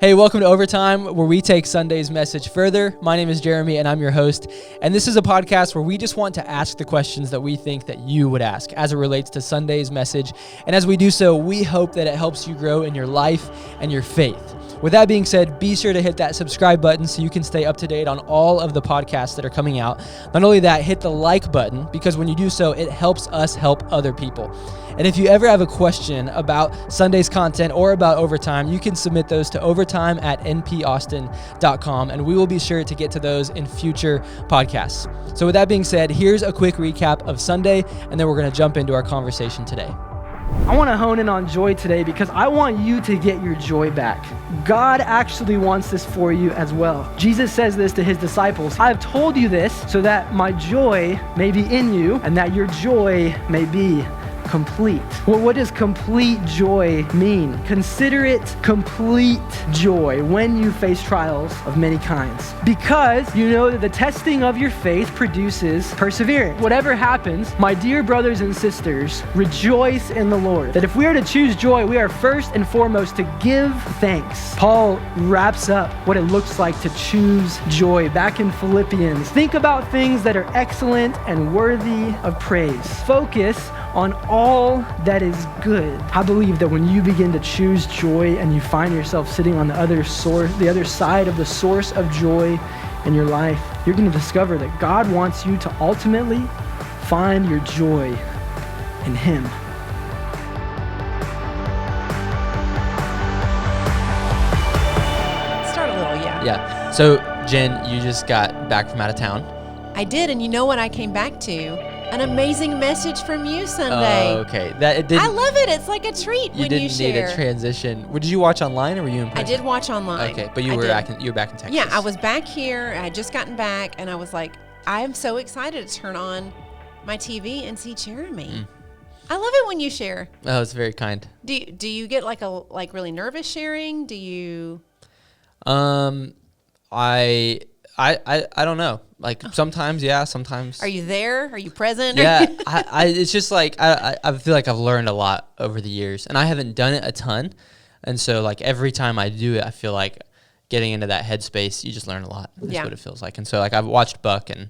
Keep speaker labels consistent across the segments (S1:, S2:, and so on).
S1: Hey, welcome to Overtime, where we take Sunday's message further. My name is Jeremy, and I'm your host. And this is a podcast where we just want to ask the questions that we think that you would ask as it relates to Sunday's message. And as we do so, we hope that it helps you grow in your life and your faith. With that being said, be sure to hit that subscribe button so you can stay up to date on all of the podcasts that are coming out. Not only that, hit the like button, because when you do so, it helps us help other people. And if you ever have a question about Sunday's content or about Overtime, you can submit those to overtime@npaustin.com, and we will be sure to get to those in future podcasts. So with that being said, here's a quick recap of Sunday, and then we're going to jump into our conversation today.
S2: I want to hone in on joy today because I want you to get your joy back. God actually wants this for you as well. Jesus says this to his disciples: I have told you this so that my joy may be in you and that your joy may be complete. Well, what does complete joy mean? Consider it complete joy when you face trials of many kinds, because you know that the testing of your faith produces perseverance. Whatever happens, my dear brothers and sisters, rejoice in the Lord. That if we are to choose joy, we are first and foremost to give thanks. Paul wraps up what it looks like to choose joy back in Philippians. Think about things that are excellent and worthy of praise. Focus on all that is good. I believe that when you begin to choose joy and you find yourself sitting on the other side of the source of joy in your life, you're going to discover that God wants you to ultimately find your joy in Him.
S3: Start a little, yeah.
S1: Yeah. So, Jen, you just got back from out of town.
S3: I did, and you know what I came back to? An amazing message from you Sunday.
S1: Oh, okay. I
S3: love it. It's like a treat when you share.
S1: You didn't need a transition. Did you watch online or were you in person?
S3: I did watch online.
S1: Okay, but you were back in Texas.
S3: Yeah, I was back here. I had just gotten back, and I was like, I am so excited to turn on my TV and see Jeremy. I love it when you share.
S1: Oh, it's very kind.
S3: Do you get like really nervous sharing? Do you?
S1: I don't know. Like sometimes, yeah, sometimes.
S3: Are you there? Are you present?
S1: Yeah, it's just like I feel like I've learned a lot over the years, and I haven't done it a ton, and so like every time I do it, I feel like getting into that headspace, you just learn a lot. That's what it feels like, and so like I've watched Buck and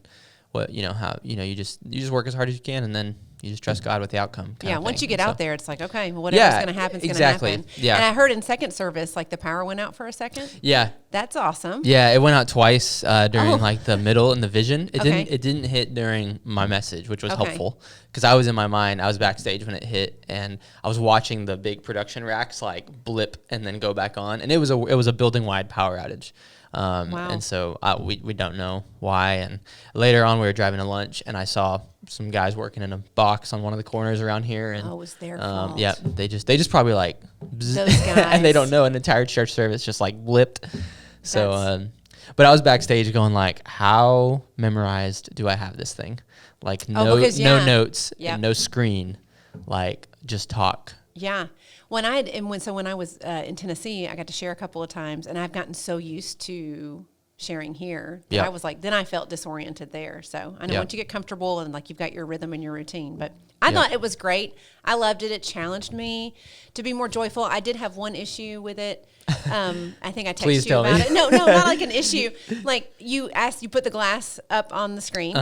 S1: you just work as hard as you can, and then you just trust God with the outcome.
S3: Yeah, once you get out there, it's like, okay, well, whatever's going to happen is going to happen.
S1: Yeah.
S3: And I heard in second service, like the power went out for a second.
S1: Yeah.
S3: That's awesome.
S1: Yeah, it went out twice during like the middle and the vision. It
S3: Okay.
S1: didn't hit during my message, which was helpful because I was in my mind. I was backstage when it hit, and I was watching the big production racks like blip and then go back on, and it was a building wide power outage.
S3: Wow.
S1: And so we don't know why. And later on, we were driving to lunch, and I saw some guys working in a box on one of the corners around here. And
S3: it was their fault.
S1: Yeah, they just probably like bzz,
S3: those guys.
S1: and they don't know an entire church service just like blipped. So, but I was backstage going like, how memorized do I have this thing? Like no notes, and no screen, like just talk.
S3: Yeah. When I was in Tennessee, I got to share a couple of times, and I've gotten so used to sharing here that I was like, then I felt disoriented there. So I know once you get comfortable and like you've got your rhythm and your routine, but I thought it was great. I loved it. It challenged me to be more joyful. I did have one issue with it. I think I texted you about it. No, not like an issue. Like you put the glass up on the screen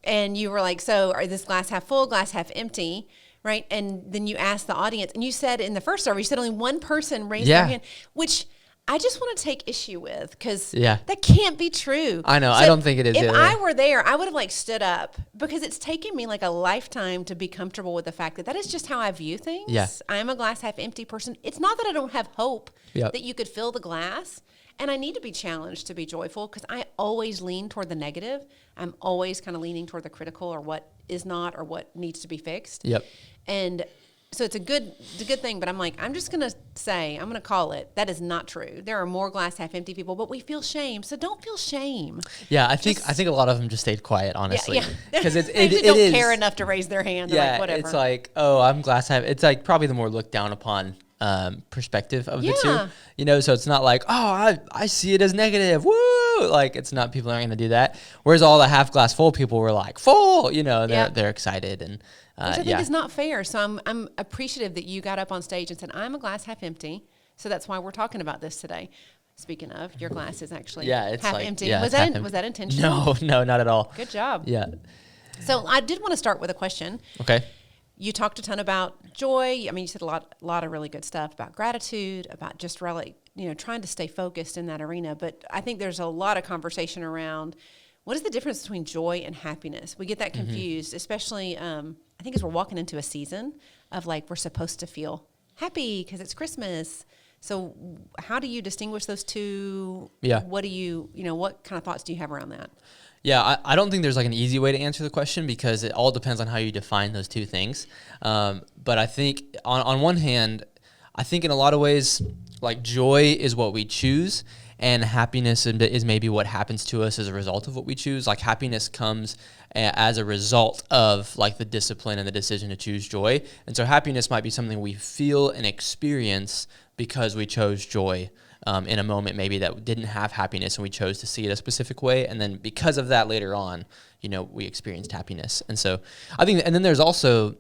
S3: and you were like, so are this glass half full, glass half empty? Right. And then you asked the audience, and you said in the first service, you said only one person raised their hand, which I just want to take issue with because that can't be true.
S1: I know. So I don't think it is
S3: If
S1: either.
S3: I were there, I would have like stood up because it's taken me like a lifetime to be comfortable with the fact that is just how I view things.
S1: Yeah.
S3: I'm a glass half empty person. It's not that I don't have hope that you could fill the glass. And I need to be challenged to be joyful because I always lean toward the negative. I'm always kind of leaning toward the critical or what is not or what needs to be fixed.
S1: Yep.
S3: And so it's a good thing, but I'm like, I'm just going to call it. That is not true. There are more glass half empty people, but we feel shame. So don't feel shame.
S1: Yeah, I think a lot of them just stayed quiet, honestly.
S3: Yeah.
S1: Because
S3: they don't care enough to raise their hand. They're like, whatever.
S1: It's like, oh, I'm glass half. It's like probably the more looked down upon perspective of the two. So it's not like, oh, I see it as negative. Woo! Like it's not, people aren't going to do that. Whereas all the half glass full people were like, full, they're excited and
S3: which I think is not fair. So I'm appreciative that you got up on stage and said, I'm a glass half empty. So that's why we're talking about this today. Speaking of, your glass is actually
S1: it's
S3: half
S1: like,
S3: empty.
S1: yeah,
S3: Was that intentional?
S1: No, not at all.
S3: Good job.
S1: Yeah.
S3: So I did want to start with a question.
S1: Okay.
S3: You talked a ton about joy. I mean, you said a lot of really good stuff about gratitude, about just really, trying to stay focused in that arena. But I think there's a lot of conversation around what is the difference between joy and happiness. We get that confused, especially I think as we're walking into a season of like we're supposed to feel happy because it's Christmas. So how do you distinguish those two?
S1: Yeah.
S3: What do you, what kind of thoughts do you have around that?
S1: Yeah, I don't think there's like an easy way to answer the question because it all depends on how you define those two things. But I think on one hand, I think in a lot of ways, like joy is what we choose and happiness is maybe what happens to us as a result of what we choose. Like happiness comes as a result of like the discipline and the decision to choose joy. And so happiness might be something we feel and experience because we chose joy. In a moment maybe that didn't have happiness and we chose to see it a specific way. And then because of that later on, we experienced happiness. And so I think, and then there's also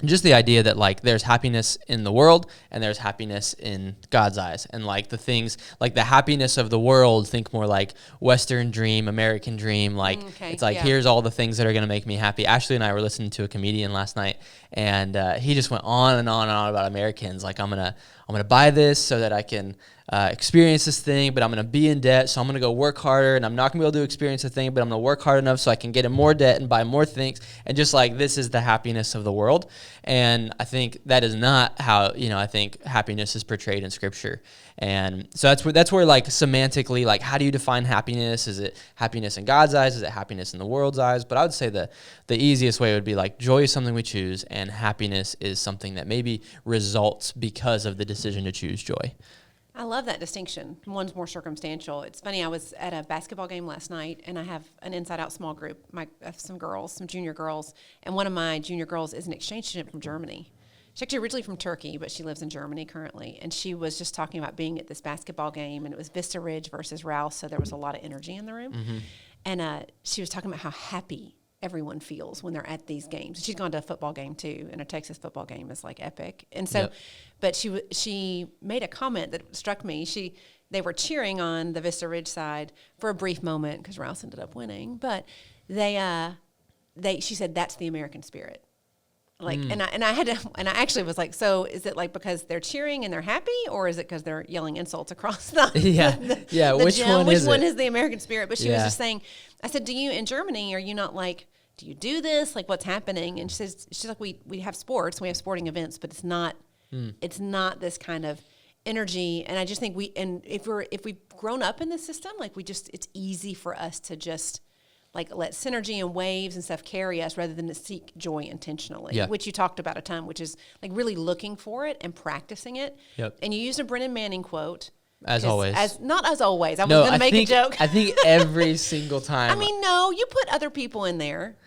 S1: just the idea that like there's happiness in the world and there's happiness in God's eyes. And like the things, like the happiness of the world, think more like Western dream, American dream. Like it's like, here's all the things that are going to make me happy. Ashley and I were listening to a comedian last night and he just went on and on and on about Americans. Like I'm going to buy this so that I can experience this thing, but I'm going to be in debt, so I'm going to go work harder, and I'm not going to be able to experience the thing, but I'm going to work hard enough so I can get in more debt and buy more things, and just like this is the happiness of the world. And I think that is not how, I think happiness is portrayed in Scripture. And so that's where like semantically, like how do you define happiness? Is it happiness in God's eyes? Is it happiness in the world's eyes? But I would say the easiest way would be like joy is something we choose, and happiness is something that maybe results because of the decision to choose joy.
S3: I love that distinction. One's more circumstantial. It's funny, I was at a basketball game last night, and I have an inside-out small group, some junior girls, and one of my junior girls is an exchange student from Germany. She's actually originally from Turkey, but she lives in Germany currently, and she was just talking about being at this basketball game, and it was Vista Ridge versus Rouse, so there was a lot of energy in the room. And she was talking about how happy everyone feels when they're at these games. She's gone to a football game too, and a Texas football game is like epic. And so, but she made a comment that struck me. They were cheering on the Vista Ridge side for a brief moment because Rouse ended up winning, but she said that's the American spirit. Like, and I actually was like, so is it like because they're cheering and they're happy, or is it because they're yelling insults across the
S1: which
S3: gym?
S1: Which
S3: one is the American spirit? But she was just saying, I said, do you in Germany, are you not like, do you do this? Like what's happening? And she's like, we have sports, we have sporting events, but it's not this kind of energy. And I just think if we've grown up in this system, like it's easy for us to just like let synergy and waves and stuff carry us rather than to seek joy intentionally, which you talked about a ton, which is like really looking for it and practicing it. And you used a Brennan Manning quote.
S1: As always.
S3: Not as always. I was going to make a joke.
S1: I think every single time.
S3: I mean, no, you put other people in there.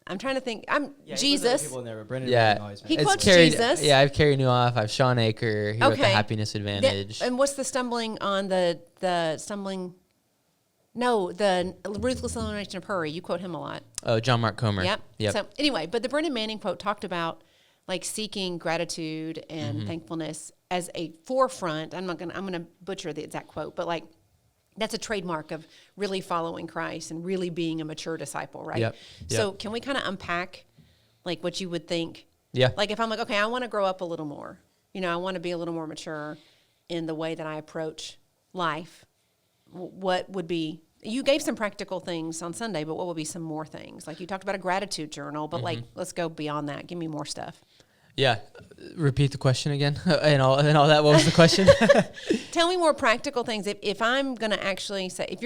S3: I'm trying to think. Jesus.
S4: People in there, but Brendan
S3: he quotes Jesus.
S1: Yeah, I have Carrie Newhoff. I have Sean Aker. He wrote The Happiness Advantage.
S3: And what's the stumbling on the stumbling? No, the Ruthless Elimination of Hurry. You quote him a lot.
S1: Oh, John Mark Comer.
S3: Yep. So anyway, but the Brennan Manning quote talked about like seeking gratitude and thankfulness as a forefront. I'm gonna butcher the exact quote, but like that's a trademark of really following Christ and really being a mature disciple, right? So can we kind of unpack like what you would think?
S1: Yeah.
S3: Like if I'm like, okay, I want to grow up a little more. I want to be a little more mature in the way that I approach life. What would be, you gave some practical things on Sunday, but what would be some more things? Like you talked about a gratitude journal, but like, let's go beyond that. Give me more stuff. Yeah.
S1: Repeat the question again and all that. What was the question?
S3: Tell me more practical things. If I'm going to actually say,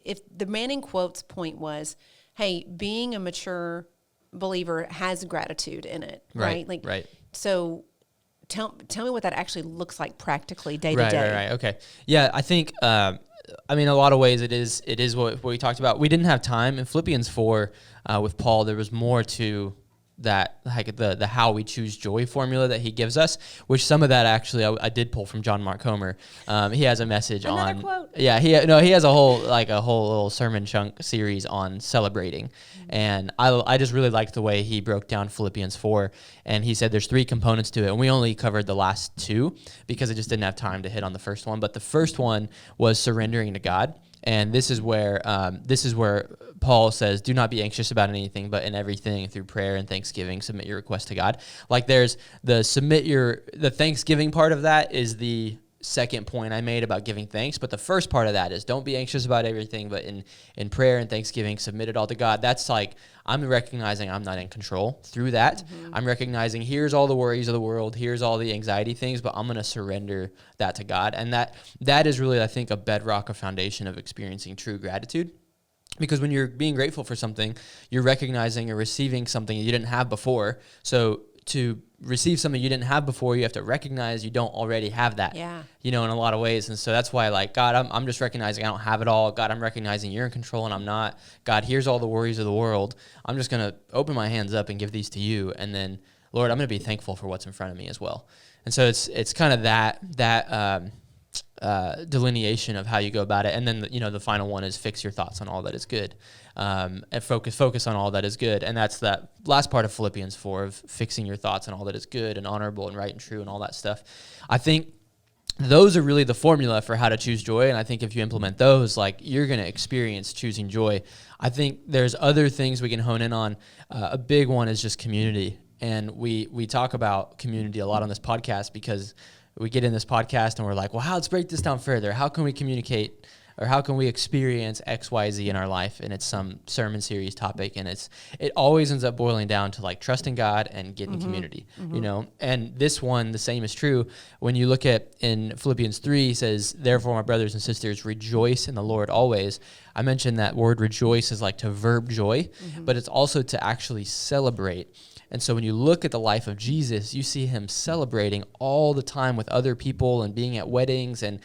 S3: if the Manning quotes point was, hey, being a mature believer has gratitude in it, right?
S1: Right.
S3: So tell me what that actually looks like practically day to day.
S1: Right. Okay. Yeah. I think, in a lot of ways, it is what we talked about. We didn't have time in Philippians 4 with Paul. There was more to like the how we choose joy formula that he gives us, which some of that actually I did pull from John Mark Comer. He has a message
S3: Another
S1: on
S3: quote.
S1: Yeah, he has a whole little sermon chunk series on celebrating. And I just really liked the way he broke down Philippians 4, and he said there's 3 components to it, and we only covered the last 2 because I just didn't have time to hit on the first one. But the first one was surrendering to God. And this is where Paul says, do not be anxious about anything, but in everything through prayer and thanksgiving, submit your request to God. Like there's the thanksgiving part of that is the second point I made about giving thanks. But the first part of that is don't be anxious about everything, but in prayer and thanksgiving, submit it all to God. That's like, I'm recognizing I'm not in control through that. I'm recognizing here's all the worries of the world, here's all the anxiety things, but I'm going to surrender that to God. And that is really, I think, a bedrock, a foundation of experiencing true gratitude. Because when you're being grateful for something, you're recognizing or receiving something you didn't have before. So to receive something you didn't have before, you have to recognize you don't already have that, in a lot of ways. And so that's why, like, God, I'm just recognizing I don't have it all. God, I'm recognizing you're in control and I'm not. God, here's all the worries of the world. I'm just going to open my hands up and give these to you. And then, Lord, I'm going to be thankful for what's in front of me as well. And so it's kind of that delineation of how you go about it. And then, the final one is fix your thoughts on all that is good. And focus on all that is good. And that's that last part of Philippians 4 of fixing your thoughts on all that is good and honorable and right and true and all that stuff. I think those are really the formula for how to choose joy. And I think if you implement those, like, you're going to experience choosing joy. I think there's other things we can hone in on. A big one is just community. And we talk about community a lot on this podcast because we get in this podcast and we're like, well, let's break this down further. How can we communicate, or how can we experience X, Y, Z in our life? And it's some sermon series topic, and it always ends up boiling down to like trusting God and getting community, And this one, the same is true when you look at in Philippians 3, says, therefore, my brothers and sisters, rejoice in the Lord always. I mentioned that word rejoice is like to verb joy, but it's also to actually celebrate. And so when you look at the life of Jesus, you see him celebrating all the time with other people and being at weddings and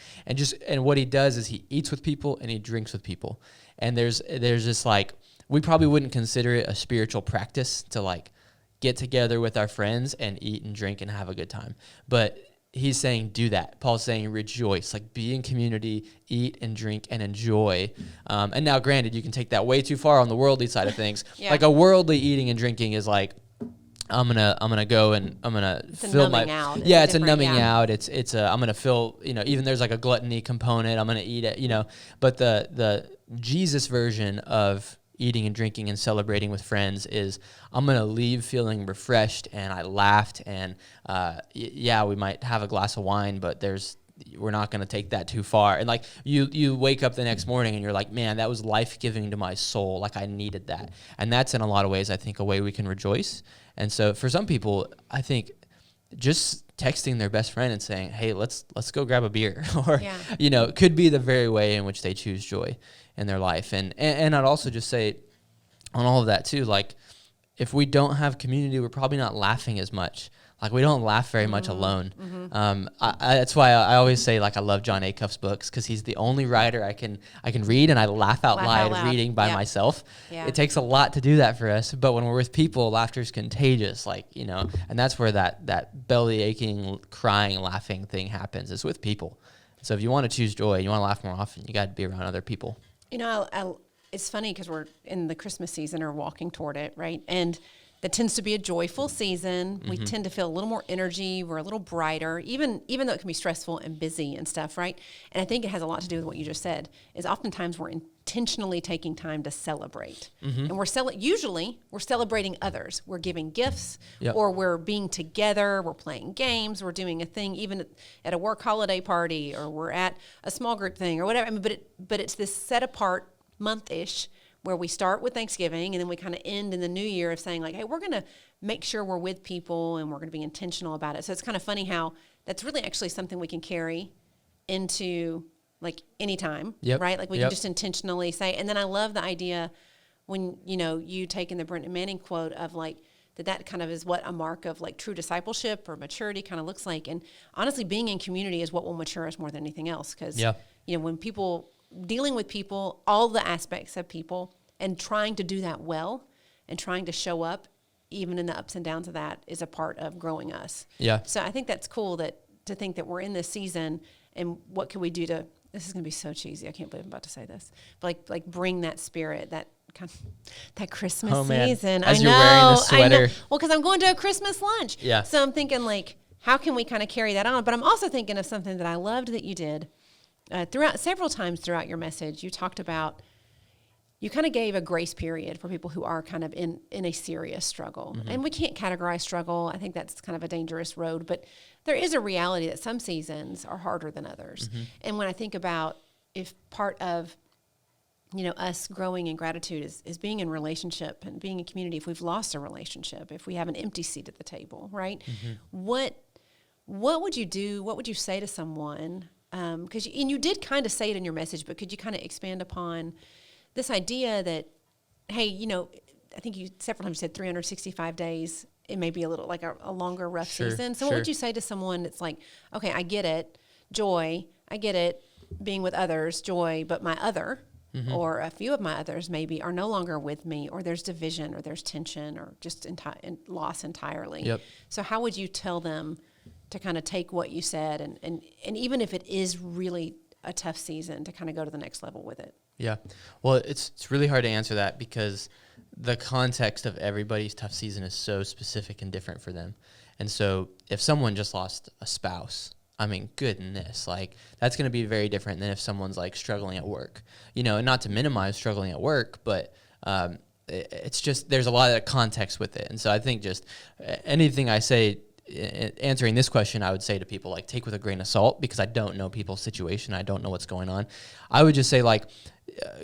S1: what he does is he eats with people and he drinks with people. And there's this, like, we probably wouldn't consider it a spiritual practice to like get together with our friends and eat and drink and have a good time. But he's saying do that. Paul's saying rejoice, like be in community, eat and drink and enjoy. And now granted, you can take that way too far on the worldly side of things. Like a worldly eating and drinking is like, I'm gonna go and I'm gonna fill my it's a numbing out. It's I'm gonna fill, even there's like a gluttony component. I'm gonna eat it, but the Jesus version of eating and drinking and celebrating with friends is I'm gonna leave feeling refreshed and I laughed and we might have a glass of wine, but we're not going to take that too far. And like you wake up the next morning and you're like, man, that was life-giving to my soul. Like I needed that. And that's in a lot of ways, I think, a way we can rejoice. And so for some people, I think just texting their best friend and saying, hey, let's go grab a beer or, could be the very way in which they choose joy in their life. And I'd also just say on all of that too, like if we don't have community, we're probably not laughing as much. Like we don't laugh very much alone. That's why I always say, like, I love John Acuff's books because he's the only writer I can read and I laugh out loud reading by myself. Yeah. It takes a lot to do that for us, but when we're with people, laughter is contagious. Like, and that's where that belly aching, crying, laughing thing happens. It's with people. So if you want to choose joy, you want to laugh more often, you got to be around other people.
S3: It's funny because we're in the Christmas season or walking toward it, right? And that tends to be a joyful season. We tend to feel a little more energy. We're a little brighter, even though it can be stressful and busy and stuff, right? And I think it has a lot to do with what you just said, is oftentimes we're intentionally taking time to celebrate. And usually we're celebrating others. We're giving gifts or we're being together. We're playing games. We're doing a thing even at a work holiday party or we're at a small group thing or whatever. I mean, but it's this set apart month-ish where we start with Thanksgiving and then we kind of end in the new year of saying like, hey, we're going to make sure we're with people and we're going to be intentional about it. So it's kind of funny how that's really actually something we can carry into like any time, right? Like we can just intentionally say, and then I love the idea when, you taking the Brenton Manning quote of like, that kind of is what a mark of like true discipleship or maturity kind of looks like. And honestly, being in community is what will mature us more than anything else. Because, when dealing with people, all the aspects of people, and trying to do that well and trying to show up, even in the ups and downs of that, is a part of growing us.
S1: Yeah.
S3: So I think that's cool to think that we're in this season, and what can we do to, this is going to be so cheesy. I can't believe I'm about to say this, but like bring that spirit, that kind of, that Christmas season.
S1: As you're wearing the sweater.
S3: Well, because I'm going to a Christmas lunch.
S1: Yeah.
S3: So I'm thinking like, how can we kind of carry that on? But I'm also thinking of something that I loved that you did several times throughout your message. You talked about, you kind of gave a grace period for people who are kind of in a serious struggle. Mm-hmm. And we can't categorize struggle. I think that's kind of a dangerous road, but there is a reality that some seasons are harder than others. Mm-hmm. And when I think about, if part of, us growing in gratitude is being in relationship and being in community, if we've lost a relationship, if we have an empty seat at the table, right? Mm-hmm. What would you do? What would you say to someone? Because you did kind of say it in your message, but could you kind of expand upon this idea that, hey, I think you several times said 365 days, it may be a little like a longer rough season. So what would you say to someone that's like, okay, I get it, joy, I get it, being with others, joy, but my other, mm-hmm. or a few of my others maybe are no longer with me, or there's division, or there's tension, or just loss entirely.
S1: Yep.
S3: So how would you tell them to kind of take what you said, and even if it is really a tough season, to kind of go to the next level with it?
S4: Yeah. Well, it's really hard to answer that because the context of everybody's tough season is so specific and different for them. And so if someone just lost a spouse, I mean, goodness, like that's going to be very different than if someone's like struggling at work, and not to minimize struggling at work, but it's just, there's a lot of context with it. And so I think just anything I say answering this question, I would say to people, like, take with a grain of salt, because I don't know people's situation. I don't know what's going on. I would just say, like,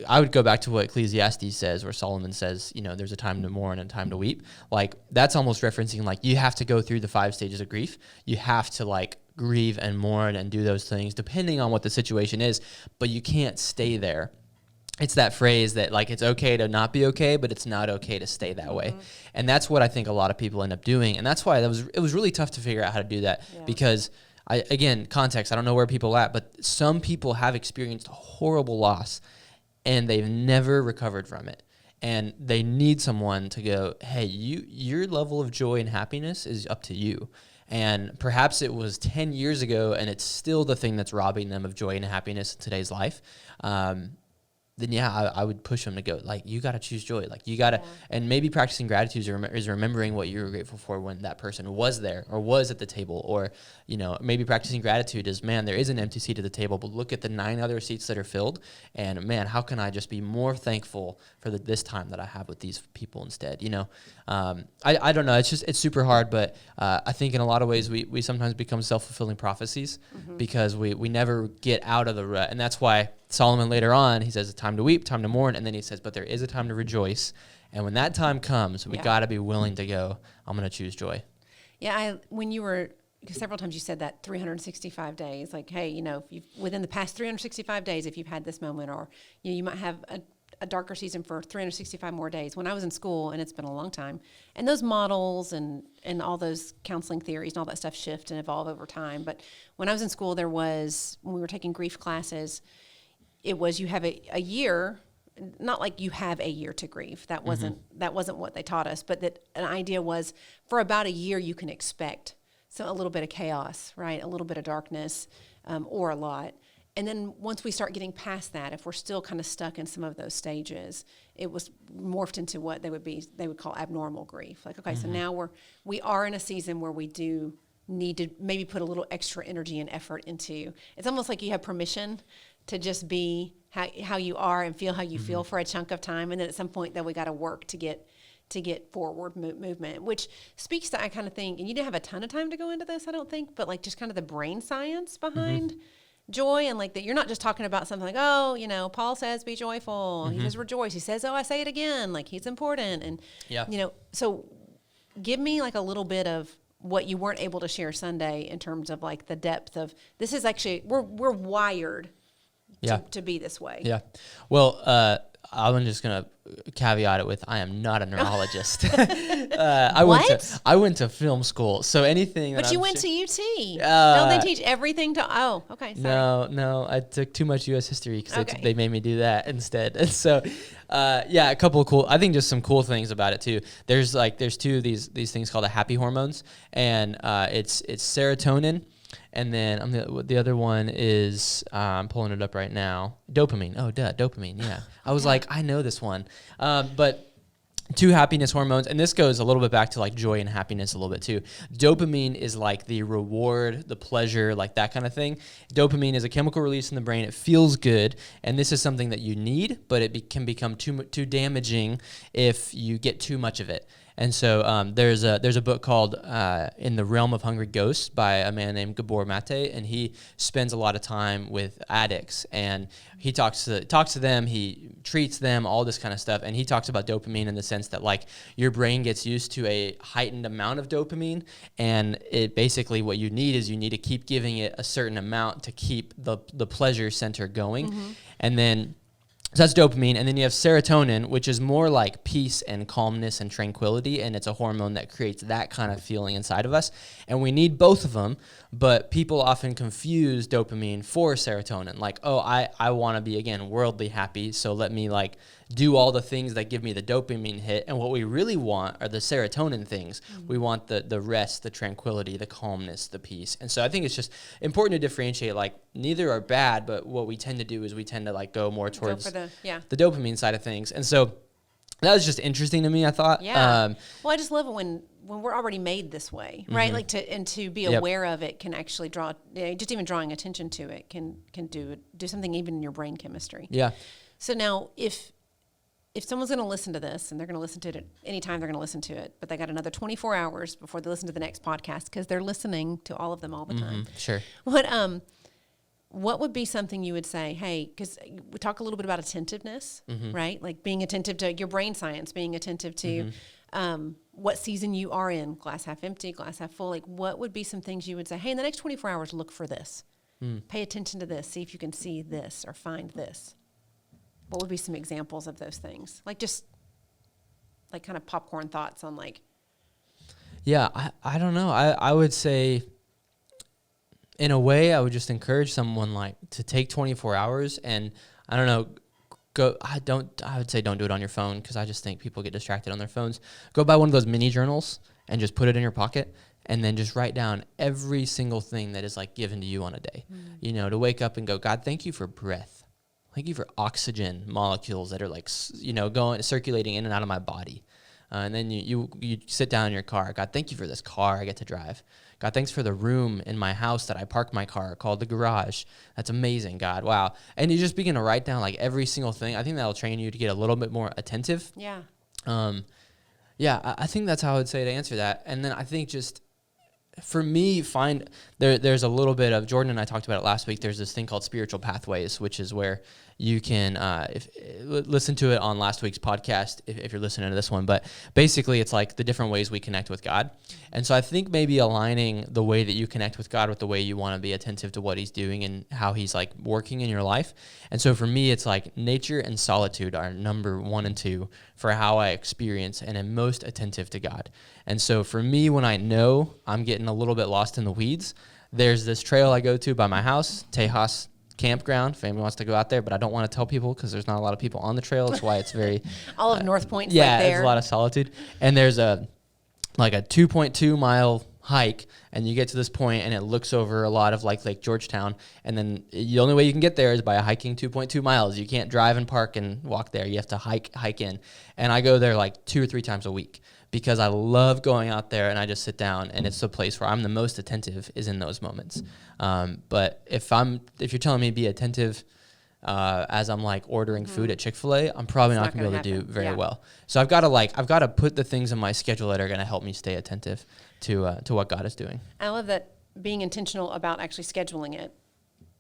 S4: I would go back to what Ecclesiastes says, where Solomon says, there's a time to mourn and a time to weep. Like, that's almost referencing, like, you have to go through the 5 stages of grief. You have to, like, grieve and mourn and do those things depending on what the situation is, but you can't stay there. It's that phrase that, like, it's okay to not be okay, but it's not okay to stay that way. Mm-hmm. And that's what I think a lot of people end up doing. And that's why it was really tough to figure out how to do that, because again, context, I don't know where people are at, but some people have experienced horrible loss and they've never recovered from it. And they need someone to go, hey, your level of joy and happiness is up to you. And perhaps it was 10 years ago and it's still the thing that's robbing them of joy and happiness in today's life. Then I would push them to go, like, you got to choose joy. Like, you got to, and maybe practicing gratitude is remembering what you were grateful for when that person was there or was at the table. Or, maybe practicing gratitude is, man, there is an empty seat at the table, but look at the 9 other seats that are filled. And man, how can I just be more thankful for this time that I have with these people instead? I don't know. It's super hard, but I think in a lot of ways we sometimes become self-fulfilling prophecies, mm-hmm. because we never get out of the rut. And that's why Solomon later on, he says, it's time to weep, time to mourn. And then he says, but there is a time to rejoice. And when that time comes, we got to be willing to go, I'm going to choose joy. Yeah.
S3: Because several times you said that 365 days, like, hey, if you've, within the past 365 days, if you've had this moment, or you might have a darker season for 365 more days. When I was in school, and it's been a long time, and those models and all those counseling theories and all that stuff shift and evolve over time. But when I was in school, when we were taking grief classes, it was, you have a year, not like you have a year to grieve. That wasn't what they taught us, but that an idea was, for about a year you can expect a little bit of chaos, right? A little bit of darkness, or a lot. And then once we start getting past that, if we're still kind of stuck in some of those stages, it was morphed into what they would call abnormal grief. Like, okay, so now we are in a season where we do need to maybe put a little extra energy and effort into. It's almost like you have permission to just be how you are and feel how you feel for a chunk of time, and then at some point that we got to work to get forward movement, which speaks to, I kind of think, and you didn't have a ton of time to go into this, I don't think, but like just kind of the brain science behind joy, and like that you're not just talking about something like, Paul says be joyful, he says rejoice, he says, I say it again, like he's important, and so give me like a little bit of what you weren't able to share Sunday in terms of like the depth of this is actually we're wired to be this way.
S4: Yeah. Well, I'm just gonna caveat it with I am not a neurologist. I went to film school, so anything.
S3: But you went to UT. Don't they teach everything to? Oh, okay. Sorry.
S4: No, I took too much U.S. history because they made me do that instead. And so, a couple of cool. I think just some cool things about it too. There's two of these things called the happy hormones, and it's serotonin. And then the other one is, I'm pulling it up right now, dopamine. Oh, dopamine, yeah. I was like, I know this one. But two happiness hormones, and this goes a little bit back to like joy and happiness a little bit too. Dopamine is like the reward, the pleasure, like that kind of thing. Dopamine is a chemical release in the brain. It feels good, and this is something that you need, but it can become too damaging if you get too much of it. And so there's a book called In the Realm of Hungry Ghosts by a man named Gabor Mate, and he spends a lot of time with addicts, and he talks to them, he treats them, all this kind of stuff, and he talks about dopamine in the sense that like your brain gets used to a heightened amount of dopamine, and it basically what you need to keep giving it a certain amount to keep the pleasure center going, and then. So that's dopamine, and then you have serotonin, which is more like peace and calmness and tranquility, and it's a hormone that creates that kind of feeling inside of us. And we need both of them, but people often confuse dopamine for serotonin. Like, oh, I want to be, again, worldly happy, so let me like do all the things that give me the dopamine hit. And what we really want are the serotonin things. We want the rest, the tranquility, the calmness, the peace. And so I think it's just important to differentiate, like neither are bad, but what we tend to do is we tend to like go more towards the dopamine side of things. And so that was just interesting to me, I thought.
S3: Yeah. Well, I just love it when we're already made this way, right? Like to be aware of it can actually draw, just even drawing attention to it can do something even in your brain chemistry.
S4: Yeah.
S3: So now if someone's going to listen to this, and they're going to listen to it anytime they're going to listen to it, but they got another 24 hours before they listen to the next podcast because they're listening to all of them all the time.
S4: Sure.
S3: What would be something you would say, hey, because we talk a little bit about attentiveness, right? Like being attentive to your brain science, being attentive to what season you are in, glass half empty, glass half full. Like what would be some things you would say, hey, in the next 24 hours, look for this. Pay attention to this. See if you can see this or find this. What would be some examples of those things? Like just like kind of popcorn thoughts on like.
S4: Yeah, I don't know. I would say in a way I would just encourage someone like to take 24 hours and I don't know, I would say don't do it on your phone because I just think people get distracted on their phones. Go buy one of those mini journals and just put it in your pocket and then just write down every single thing that is like given to you on a day. You know, to wake up and go, God, thank you for breath. Thank you for oxygen molecules that are like, circulating in and out of my body. And then you sit down in your car. God, thank you for this car I get to drive. God, thanks for the room in my house that I park my car called the garage. That's amazing, God. Wow. And you just begin to write down like every single thing. I think that'll train you to get a little bit more attentive.
S3: Yeah.
S4: I think that's how I would say to answer that. And then I think just for me, there's a little bit of, Jordan and I talked about it last week, there's this thing called spiritual pathways, which is where you can listen to it on last week's podcast if you're listening to this one. But basically, it's like the different ways we connect with God. And so I think maybe aligning the way that you connect with God with the way you want to be attentive to what he's doing and how he's like working in your life. And so for me, it's like nature and solitude are number 1 and 2 for how I experience and am most attentive to God. And so for me, when I know I'm getting a little bit lost in the weeds, there's this trail I go to by my house, Tejas Campground, if anyone wants to go out there, but I don't want to tell people because there's not a lot of people on the trail. That's why it's very...
S3: All of Northpoint's
S4: yeah,
S3: right there.
S4: There's a lot of solitude. And there's a 2.2 mile hike, and you get to this point, and it looks over a lot of like Lake Georgetown, and then the only way you can get there is by hiking 2.2 miles. You can't drive and park and walk there. You have to hike in. And I go there like 2 or 3 times a week because I love going out there and I just sit down, and it's the place where I'm the most attentive is in those moments. But if you're telling me be attentive as I'm like ordering food at Chick-fil-A, I'm probably not gonna be able to do very well. So I've got to put the things in my schedule that are gonna help me stay attentive to what God is doing. I
S3: love that, being intentional about actually scheduling it,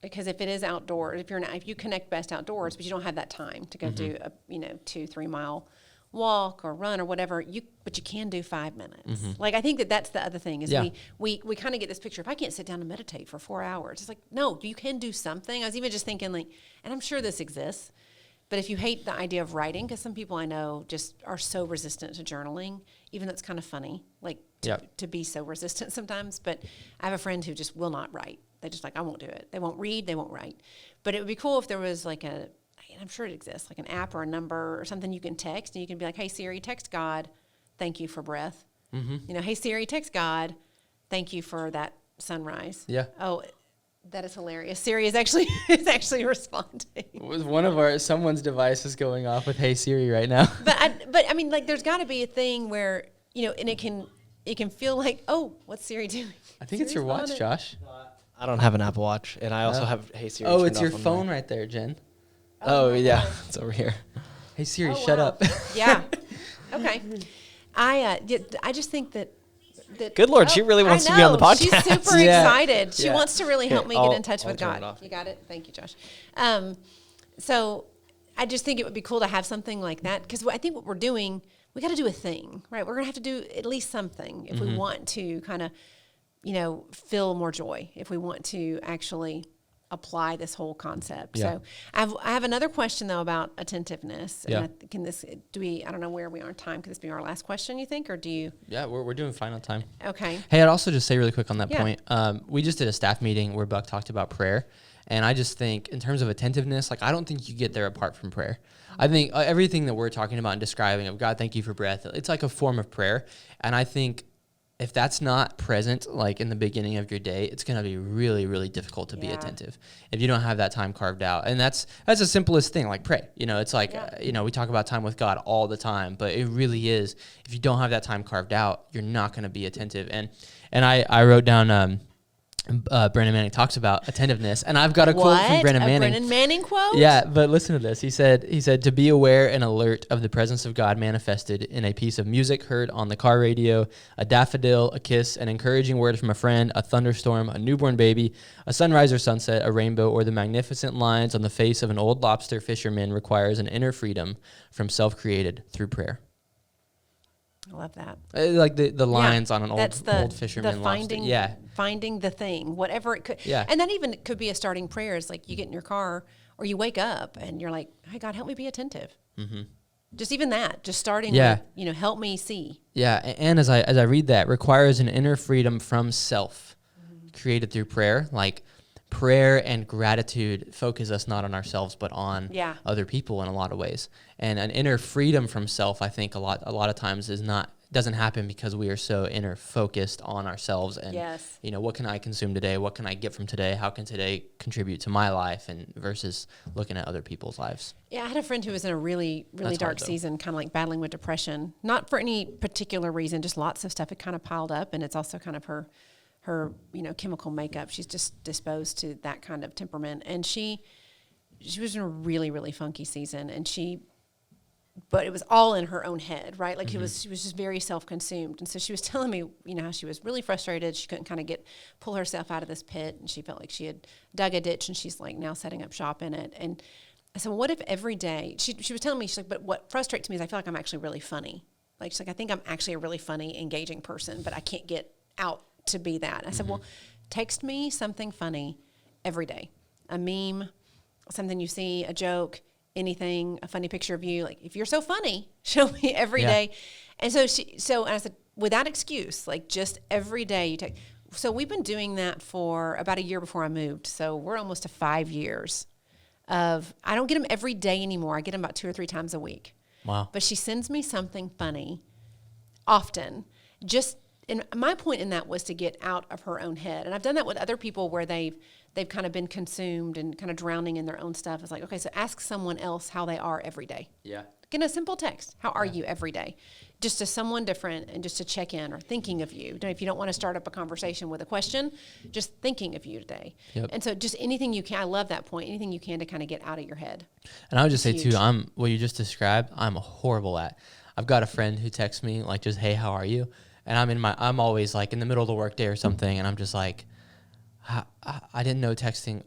S3: because if it is outdoors, if you connect best outdoors, but you don't have that time to go do a 2-3 mile walk or run or whatever, but you can do 5 minutes. Like I think that's the other thing is we kind of get this picture, if I can't sit down and meditate for 4 hours, it's like, no, you can do something. I was even just thinking like, and I'm sure this exists, But if you hate the idea of writing, because some people I know just are so resistant to journaling, even though it's kind of funny, like to be so resistant sometimes. But I have a friend who just will not write. They just like, I won't do it. They won't read, they won't write. But it would be cool if there was like and I'm sure it exists, like an app or a number or something you can text, and you can be like, hey, Siri, text God, thank you for breath. You know, hey, Siri, text God, thank you for that sunrise.
S1: Yeah.
S3: Oh, that is hilarious. Siri is actually responding.
S1: Someone's device is going off with "Hey Siri" right now.
S3: But I mean, like, there's got to be a thing where, you know, and it can feel like, oh, what's Siri doing?
S1: I think it's your watch, Josh.
S5: I don't have an Apple Watch, and I also have Hey Siri.
S1: Oh, it's your phone right there, Jen.
S5: Oh yeah, it's over here.
S1: Hey Siri, shut up.
S3: Yeah. Okay. I just think that.
S5: Good Lord, she really wants to be on the podcast.
S3: She's super excited. She wants to really help me
S5: I'll-
S3: get in touch
S5: I'll
S3: with
S5: turn
S3: God.
S5: it off.
S3: You got it? Thank you, Josh. So I just think it would be cool to have something like that, because I think what we're doing, we got to do a thing, right? We're going to have to do at least something if we want to kind of, you know, feel more joy, if we want to actually apply this whole concept.
S1: Yeah.
S3: So I have another question though about attentiveness.
S1: Yeah.
S3: And I don't know where we are in time. Could this be our last question, you think, or do you?
S1: Yeah, we're doing final time.
S3: Okay.
S1: Hey, I'd also just say really quick on that
S3: Yeah.
S1: point. We just did a staff meeting where Buck talked about prayer. And I just think in terms of attentiveness, like I don't think you get there apart from prayer. I think everything that we're talking about and describing of God, thank you for breath, it's like a form of prayer. And I think if that's not present, like in the beginning of your day, it's going to be really, really difficult to be attentive if you don't have that time carved out. And that's the simplest thing, like pray. You know, it's like, you know, we talk about time with God all the time, but it really is. If you don't have that time carved out, you're not going to be attentive. And I wrote down, Brennan Manning talks about attentiveness, and I've got a quote from Brennan Manning.
S3: A Brennan Manning quote?
S1: Yeah, but listen to this. He said, to be aware and alert of the presence of God manifested in a piece of music heard on the car radio, a daffodil, a kiss, an encouraging word from a friend, a thunderstorm, a newborn baby, a sunrise or sunset, a rainbow, or the magnificent lines on the face of an old lobster fisherman requires an inner freedom from self-created through prayer.
S3: I love that.
S1: Like the lines on an old fisherman
S3: the finding,
S1: lobster. Yeah.
S3: Finding the thing, whatever it could.
S1: Yeah.
S3: And that even could be a starting prayer. Is like you get in your car or you wake up and you're like, hey, God, help me be attentive. Mm-hmm. Just even that, just starting with, you know, help me see.
S1: Yeah. And as I read that, requires an inner freedom from self created through prayer. Like prayer and gratitude focus us not on ourselves, but on other people in a lot of ways. And an inner freedom from self, I think a lot of times doesn't happen because we are so inner focused on ourselves and, you know, what can I consume today? What can I get from today? How can today contribute to my life? And versus looking at other people's lives.
S3: Yeah. I had a friend who was in a really, really dark season, kind of like battling with depression, not for any particular reason, just lots of stuff had kind of piled up. And it's also kind of her, you know, chemical makeup. She's just disposed to that kind of temperament. And she was in a really, really funky season, and but it was all in her own head, right? Like she was just very self-consumed. And so she was telling me, you know, how she was really frustrated. She couldn't kind of pull herself out of this pit, and she felt like she had dug a ditch, and she's like now setting up shop in it. And I said, well, what if every day, she was telling me, she's like, but what frustrates me is I feel like I'm actually really funny. Like she's like, I think I'm actually a really funny, engaging person, but I can't get out to be that. I said, well, text me something funny every day, a meme, something you see, a joke, anything, a funny picture of you. Like, if you're so funny, show me every day. And and I said, without excuse, like just every day you take. So we've been doing that for about a year before I moved. So we're almost to 5 years I don't get them every day anymore. I get them about 2 or 3 times a week.
S1: Wow.
S3: But she sends me something funny often. And my point in that was to get out of her own head. And I've done that with other people where they've kind of been consumed and kind of drowning in their own stuff. It's like, okay, so ask someone else how they are every day.
S1: Yeah.
S3: Get a simple text. How are you every day? Just to someone different, and just to check in or thinking of you. If you don't want to start up a conversation with a question, just thinking of you today.
S1: Yep.
S3: And so just anything you can, I love that point, anything you can to kind of get out of your head.
S1: And I would just say
S3: Huge.
S1: too, what you just described, I'm horrible at. I've got a friend who texts me like just, hey, how are you? And I'm always like in the middle of the workday or something, and I'm just like, I didn't know texting.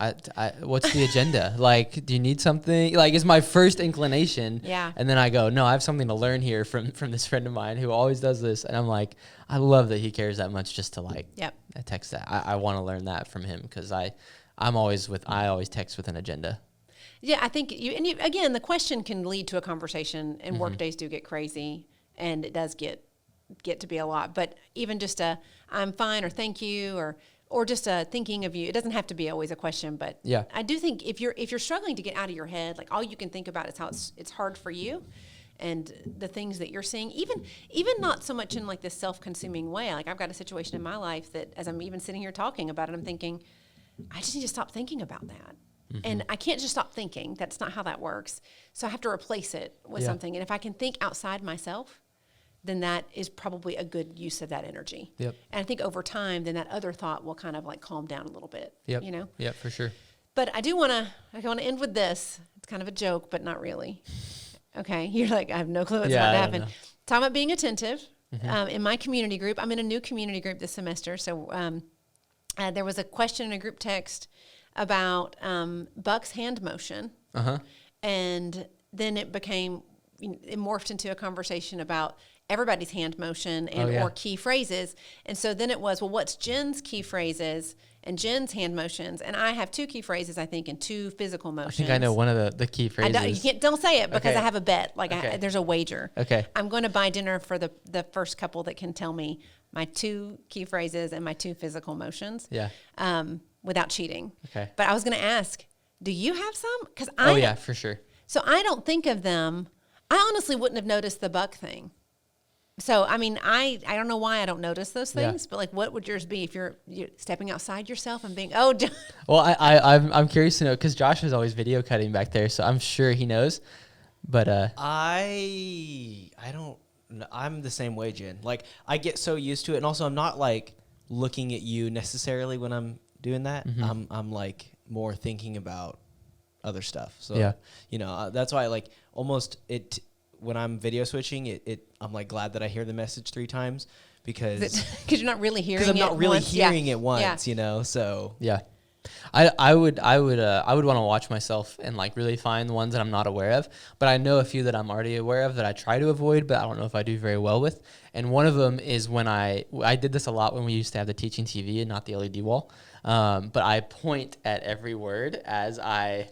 S1: What's the agenda? Like, do you need something? Like, it's my first inclination.
S3: Yeah.
S1: And then I go, no, I have something to learn here from this friend of mine who always does this. And I'm like, I love that he cares that much just to like text that. I want to learn that from him, because I always text with an agenda.
S3: Yeah, I think again, the question can lead to a conversation, and work days do get crazy, and it does get to be a lot. But even just I'm fine, or thank you, or just thinking of you. It doesn't have to be always a question, but
S1: yeah.
S3: I do think if you're struggling to get out of your head, like all you can think about is how it's hard for you, and the things that you're seeing, even not so much in like this self-consuming way. Like I've got a situation in my life that as I'm even sitting here talking about it, I'm thinking, I just need to stop thinking about that. And I can't just stop thinking. That's not how that works. So I have to replace it with something. And if I can think outside myself, then that is probably a good use of that energy.
S1: Yep.
S3: And I think over time, then that other thought will kind of like calm down a little bit.
S1: Yep.
S3: You know?
S1: Yeah, for sure.
S3: But I want to end with this. It's kind of a joke, but not really. Okay. You're like, I have no clue what's about to happen. Talking about being attentive. In my community group, I'm in a new community group this semester. So there was a question in a group text about Buck's hand motion. And then it morphed into a conversation about everybody's hand motion and or key phrases. And so then it was, well, what's Jen's key phrases and Jen's hand motions? And I have 2 key phrases, I think, and 2 physical motions.
S1: I think I know one of the key phrases.
S3: Don't say it because I have a bet. Like there's a wager.
S1: Okay.
S3: I'm going to buy dinner for the first couple that can tell me my 2 key phrases and my 2 physical motions.
S1: Yeah.
S3: Without cheating.
S1: Okay.
S3: But I was going to ask, do you have some? Because
S1: for sure.
S3: So I don't think of them. I honestly wouldn't have noticed the Buck thing. So, I mean, I don't know why I don't notice those things, but like, what would yours be if you're stepping outside yourself and being,
S1: Well, I'm curious to know, because Josh is always video cutting back there, so I'm sure he knows. But
S5: I don't. I'm the same way, Jen. Like I get so used to it, and also I'm not like looking at you necessarily when I'm doing that. I'm like more thinking about other stuff. So that's why like almost it when I'm video switching I'm like glad that I hear the message 3 times because
S3: you're not really hearing it.
S5: Because I'm not really hearing it once,
S3: Yeah.
S5: So
S1: I would want to watch myself and like really find the ones that I'm not aware of, but I know a few that I'm already aware of that I try to avoid, but I don't know if I do very well with. And one of them is when I did this a lot when we used to have the teaching TV and not the LED wall. But I point at every word as I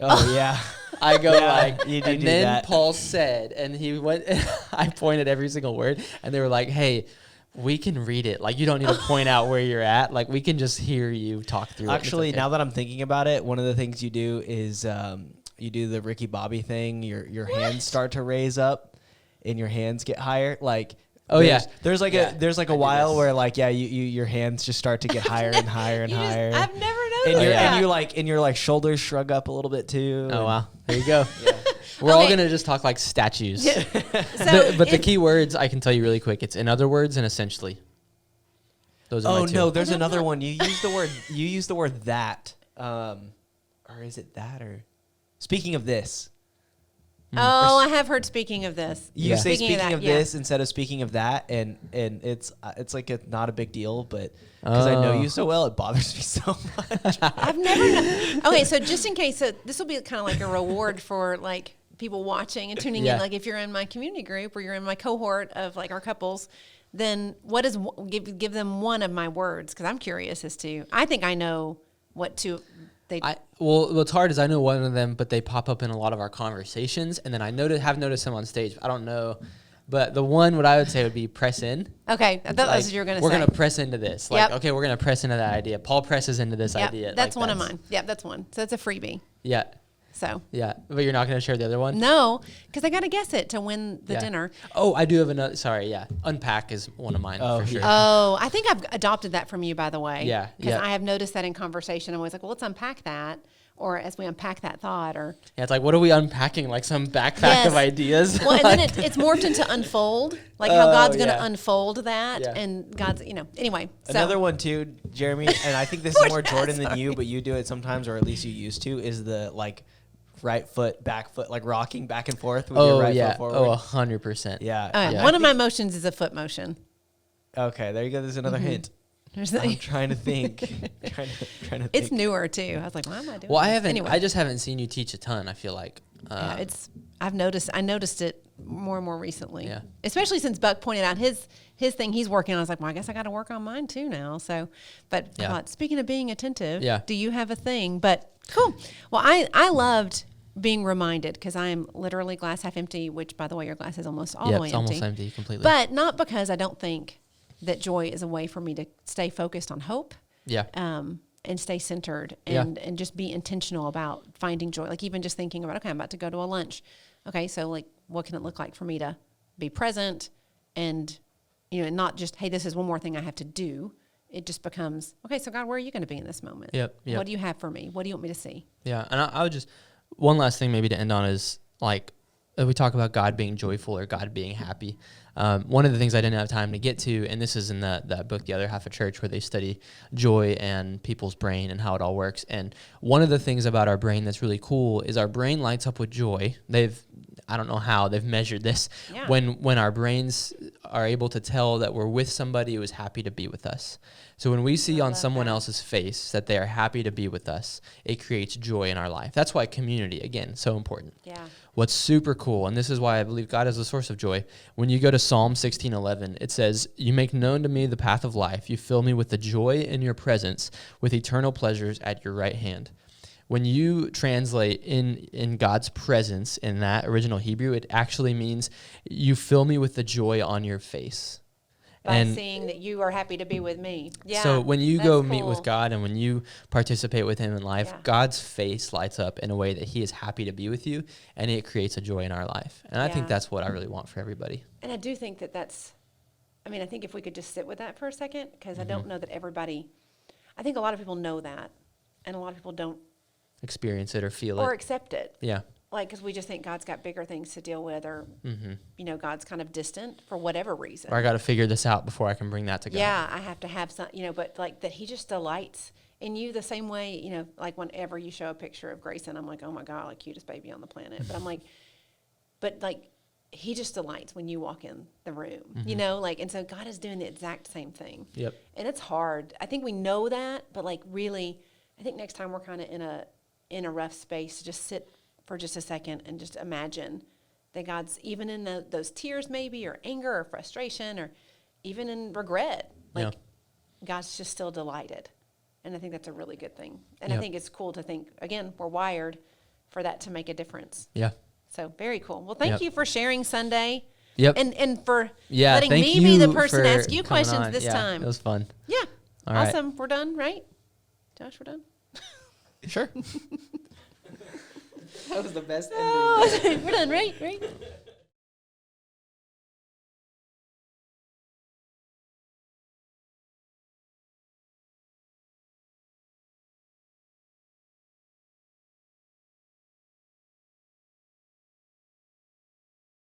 S1: I go like, and then that. Paul said, and he went, I pointed every single word, and they were like, hey, we can read it. Like, you don't need to point out where you're at. Like, we can just hear you talk through
S5: Actually,
S1: it.
S5: now that I'm thinking about it, one of the things you do is you do the Ricky Bobby thing. Your hands start to raise up, and your hands get higher. Like, there's like a while where like your hands just start to get higher and higher and higher.
S3: I've never noticed that.
S5: And your like shoulders shrug up a little bit too.
S1: Oh wow, there you go. We're all gonna just talk like statues. But the key words I can tell you really quick. It's in other words and essentially. Those are my 2.
S5: No, there's another one. You use the word that, or is it that or? Speaking of this.
S3: Oh, I have heard speaking of this.
S5: You say speaking of this instead of speaking of that, and it's like not a big deal, but because I know you so well, it bothers me so much.
S3: I've never known. Okay, so just in case, this will be kind of like a reward for like people watching and tuning in. Like if you're in my community group or you're in my cohort of like our couples, then what is give them one of my words, because I'm curious as to. I think I know what to.
S1: What's hard is I know one of them, but they pop up in a lot of our conversations, and then I have noticed them on stage. I don't know, but the one what I would say would be press in.
S3: Okay, I thought that's what you were going to say.
S1: We're going to press into this. Like, okay, we're going to press into that idea. Paul presses into this idea.
S3: That's one of mine. Yeah, that's one. So it's a freebie.
S1: Yeah.
S3: So.
S1: Yeah, but you're not going to share the other one?
S3: No, because I got to guess it to win the dinner.
S1: Oh, I do have another. Sorry, yeah. Unpack is one of mine for sure.
S3: Oh, I think I've adopted that from you, by the way.
S1: Yeah.
S3: Because I have noticed that in conversation. I'm always like, well, let's unpack that. Or as we unpack that thought, or
S1: it's like, what are we unpacking? Like some backpack of ideas.
S3: Well, and then it's morphed into unfold, like how God's going to unfold that, and God's, anyway.
S5: Another one too, Jeremy, and I think this is more Jordan than you, but you do it sometimes, or at least you used to. Is the like right foot, back foot, like rocking back and forth with your right foot forward?
S1: Oh, 100%.
S5: Yeah.
S3: One of my motions is a foot motion.
S5: Okay, there you go. There's another hint. I'm trying to think. trying to think.
S3: It's newer too. I was like, why am I doing?
S1: Well,
S3: this?
S1: I just haven't seen you teach a ton. I feel like.
S3: I noticed it more and more recently.
S1: Yeah.
S3: Especially since Buck pointed out his thing he's working on. I was like, well, I guess I got to work on mine too now. So, but I thought, speaking of being attentive, do you have a thing? But cool. Well, I loved being reminded, because I am literally glass half empty, which, by the way, your glass is almost all the way
S4: it's
S3: empty.
S4: almost empty completely.
S3: But not because I don't think that joy is a way for me to stay focused on hope.
S4: Yeah.
S3: And stay centered and just be intentional about finding joy. Like even just thinking about, okay, I'm about to go to a lunch. Okay, so like what can it look like for me to be present and, and not just, hey, this is one more thing I have to do. It just becomes, okay, so God, where are you going to be in this moment?
S4: Yep.
S3: What do you have for me? What do you want me to see?
S4: Yeah. And I would just, one last thing maybe to end on is like, we talk about God being joyful or God being happy. One of the things I didn't have time to get to, and this is in that book, The Other Half of Church, where they study joy and people's brain and how it all works. And one of the things about our brain that's really cool is our brain lights up with joy. I don't know how they've measured this.
S3: Yeah.
S4: When our brains are able to tell that we're with somebody who is happy to be with us. So when we see on someone else's face that they are happy to be with us, it creates joy in our life. That's why community, again, so important.
S3: Yeah.
S4: What's super cool, and this is why I believe God is the source of joy, when you go to Psalm 16:11, it says, "You make known to me the path of life. You fill me with the joy in your presence, with eternal pleasures at your right hand." When you translate in God's presence in that original Hebrew, it actually means you fill me with the joy on your face.
S3: By seeing that you are happy to be with me. Yeah.
S4: So when you go meet
S3: cool.
S4: with God and when you participate with him in life, God's face lights up in a way that he is happy to be with you, and it creates a joy in our life. And I think that's what I really want for everybody.
S3: And I do think I think if we could just sit with that for a second, because I don't know that I think a lot of people know that, and a lot of people don't
S4: Experience it or feel it.
S3: Or accept it.
S4: Yeah.
S3: Like, because we just think God's got bigger things to deal with, or, God's kind of distant for whatever reason.
S4: Or I got to figure this out before I can bring that to God.
S3: Yeah, I have to have some, but like that he just delights in you the same way, like whenever you show a picture of Grayson, I'm like, oh my God, like cutest baby on the planet. But I'm like, he just delights when you walk in the room, and so God is doing the exact same thing.
S4: Yep.
S3: And it's hard. I think we know that, but like really, I think next time we're kind of in a rough space, to just sit for just a second and just imagine that God's even in those tears maybe, or anger or frustration, or even in regret, God's just still delighted. And I think that's a really good thing. And I think it's cool to think, again, we're wired for that to make a difference.
S4: Yeah.
S3: So very cool. Well, thank you for sharing Sunday.
S4: Yep.
S3: And for
S4: letting
S3: me be the person to ask you questions this time.
S4: It was fun.
S3: Yeah.
S4: All right.
S3: Awesome. We're done, right? Josh, we're done?
S4: Sure.
S1: That was the best ending.
S3: We're done, right?